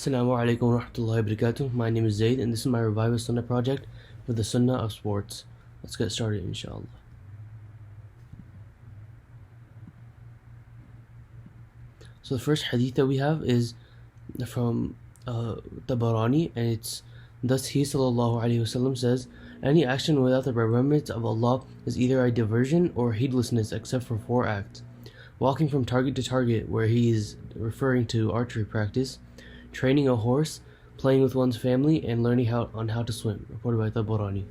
Assalamu alaikum wa rahmatullahi wa barakatuh. My name is Zaid and this is my Revival Sunnah project for the Sunnah of sports. Let's get started, inshallah. So the first hadith that we have is from Tabarani, and it's thus he sallallahu alaihi wasallam says, any action without the remembrance of Allah is either a diversion or heedlessness, except for 4 acts: walking from target to target, where he is referring to archery practice; training a horse; playing with one's family; and learning how to swim, reported by Tabarani.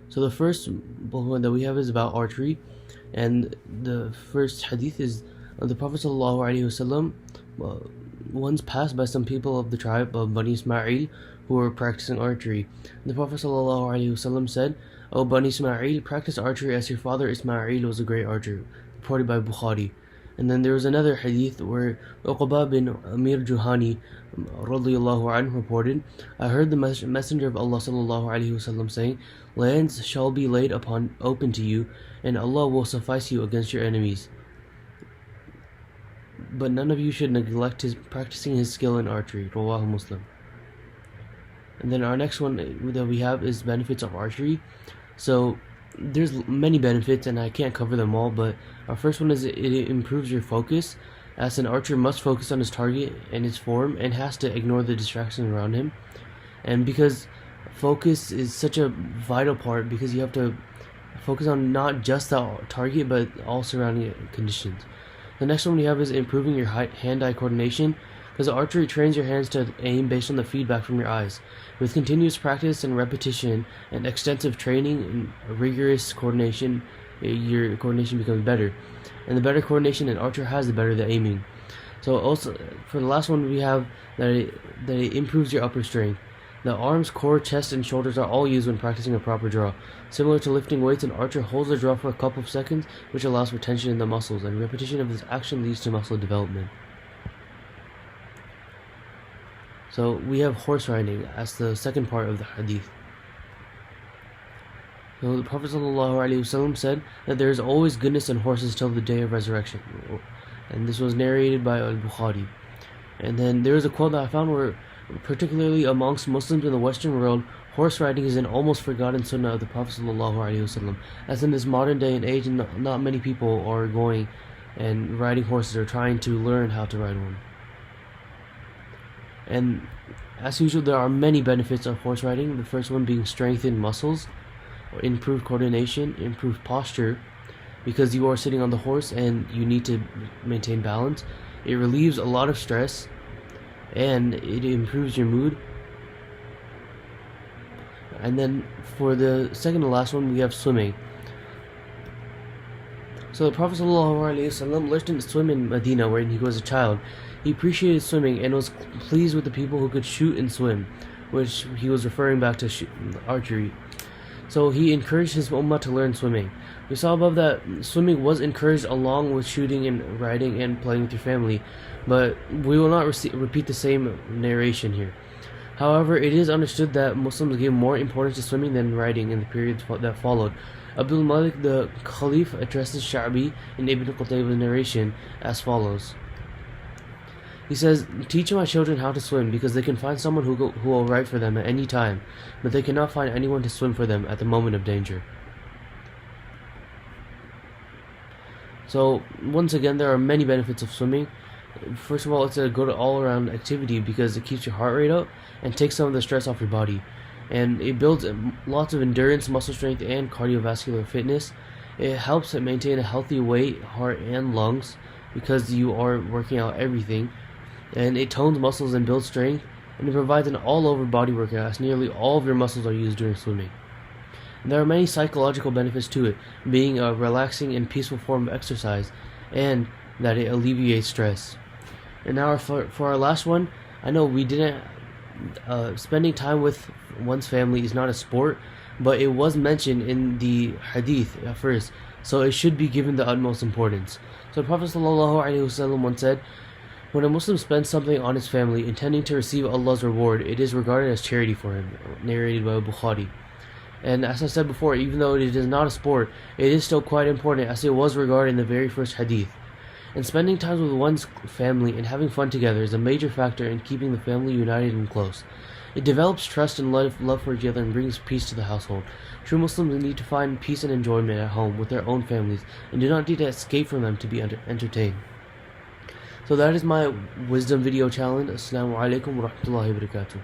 So the first one that we have is about archery, and the first hadith is the Prophet ﷺ once passed by some people of the tribe of Bani Ismail who were practicing archery. The Prophet ﷺ said, "O Bani Ismail, practice archery as your father Ismail was a great archer," reported by Bukhari. And then there was another hadith where Uqba bin Amir Juhani radiyallahu anhu reported, "I heard the Messenger of Allah sallallahu alaihi wasallam saying, lands shall be laid open to you, and Allah will suffice you against your enemies. But none of you should neglect practicing his skill in archery." Rawahu Muslim. And then our next one that we have is benefits of archery. So there's many benefits and I can't cover them all, but our first one is it improves your focus, as an archer must focus on his target and his form and has to ignore the distractions around him. And because focus is such a vital part, because you have to focus on not just the target but all surrounding conditions. The next one we have is improving your hand-eye coordination, because archery trains your hands to aim based on the feedback from your eyes. With continuous practice and repetition and extensive training and rigorous coordination, your coordination becomes better. And the better coordination an archer has, the better the aiming. So also, for the last one we have that it improves your upper strength. The arms, core, chest, and shoulders are all used when practicing a proper draw. Similar to lifting weights, an archer holds the draw for a couple of seconds, which allows for tension in the muscles, and repetition of this action leads to muscle development. So we have horse riding as the second part of the hadith. So the Prophet ﷺ said that there is always goodness in horses till the day of resurrection, and this was narrated by Al-Bukhari. And then there is a quote that I found where, particularly amongst Muslims in the Western world, horse riding is an almost forgotten sunnah of the Prophet ﷺ, as in this modern day and age not many people are going and riding horses or trying to learn how to ride one. And as usual, there are many benefits of horse riding, the first one being strengthened muscles, improved coordination, improved posture, because you are sitting on the horse and you need to maintain balance. It relieves a lot of stress, and it improves your mood. And then for the second and last one, we have swimming. So the Prophet ﷺ learned to swim in Medina when he was a child. He appreciated swimming and was pleased with the people who could shoot and swim, which he was referring back to archery. So he encouraged his ummah to learn swimming. We saw above that swimming was encouraged along with shooting and riding and playing with your family, but we will not repeat the same narration here. However, it is understood that Muslims gave more importance to swimming than riding in the period that followed. Abdul Malik the Khalif addresses Sha'bi in Ibn Qutayba's narration as follows. He says, "Teach my children how to swim, because they can find someone who will write for them at any time, but they cannot find anyone to swim for them at the moment of danger." So once again, there are many benefits of swimming. First of all, it's a good all-around activity because it keeps your heart rate up and takes some of the stress off your body. And it builds lots of endurance, muscle strength, and cardiovascular fitness. It helps maintain a healthy weight, heart, and lungs, because you are working out everything. And it tones muscles and builds strength, and it provides an all-over body workout, as nearly all of your muscles are used during swimming. And there are many psychological benefits to it, being a relaxing and peaceful form of exercise, and that it alleviates stress. And now for our last one, I know we didn't spending time with one's family is not a sport, but it was mentioned in the hadith at first, so it should be given the utmost importance. So the Prophet ﷺ once said, "When a Muslim spends something on his family intending to receive Allah's reward, it is regarded as charity for him," narrated by Bukhari. And as I said before, even though it is not a sport, it is still quite important, as it was regarded in the very first hadith. And spending time with one's family and having fun together is a major factor in keeping the family united and close. It develops trust and love for each other and brings peace to the household. True Muslims need to find peace and enjoyment at home with their own families and do not need to escape from them to be entertained. So that is my wisdom video challenge. Assalamu alaikum wa rahmatullahi wa barakatuh.